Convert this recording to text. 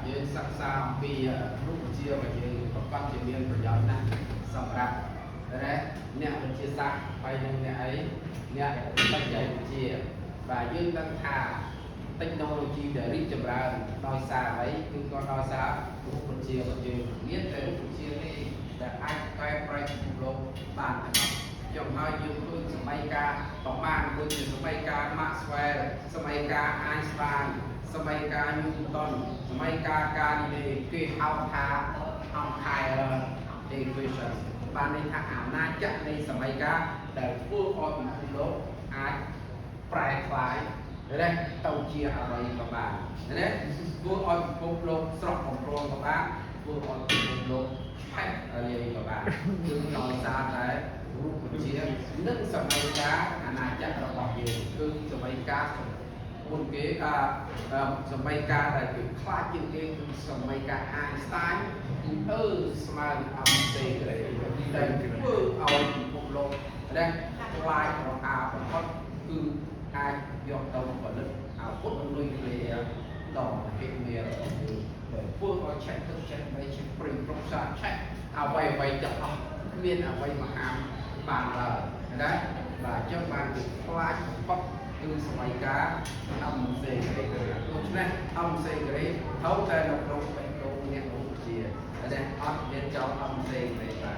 យើងសិក្សាអំពីរូបជារបស់យើងប្រកបជាមានប្រយោជន៍ណាស់សម្រាប់អ្នកវិទ្យាសាស្ត្រហើយនិងអ្នកអីអ្នកបច្ចេកវិទ្យាបាទយើងដឹងថា technology ដែលរីកចម្រើនដោយសារអ្វីគឺក៏ដោយសាររូបវិទ្យារបស់យើងមានតែរូបវិទ្យានេះដែលអាចកែប្រែពិភពលោកបានទាំងអស់ខ្ញុំហើយយើងឃើញសម័យកាលប្រមាណដូចជាសម័យកាល Maxwell សម័យកាល Einstein សម័យកាល Newton សម័យកាលការនិយាយគេហៅថាអង្គាយ equation បានន័យថាអាណាចក្រនៃសម័យកាលដែលធ្វើឲ្យពិភពលោកអាចប្រែក្លាយទៅជាអ្វីក៏បានណាធ្វើឲ្យពិភពលោកស្រស់បំព្រងក៏បានធ្វើឲ្យពិភពលោកផែនរាយក៏បានគឺដោយសារតែរូបវិទ្យានិងសម័យកាលអាណាចក្ររបស់យើងគឺសម័យកាលមុនគេសម័យកាលដែលគេខ្លាចជាងគេគឺសម័យកាល Einstein គឺស្មើនឹងអង្គសេក្រេដែលធ្វើឲ្យពិភពលោកខ្លាចរអាបំផុតគឺអាចយកទៅផលិតអាវុធនុយក្លេអ៊ែរដល់ប្រទេសមេរបស់យើងដែលធ្វើឲ្យឆែកទឹកឆែកដីឆែកព្រៃព្រំសាឆែកអ្វីទាំងអស់គ្មានអ្វីមកហាមបានឡើយណាបាទអញ្ចឹងបានគេខ្លាចបំផុតគឺសម័យកាលអង្គសេក្រេដូច្នេះអង្គសេក្រេត្រូវតែនៅក្នុងបេះដូងអ្នករូបវិទ្យាដែលអត់មានចោលអង្គសេក្រេបាទ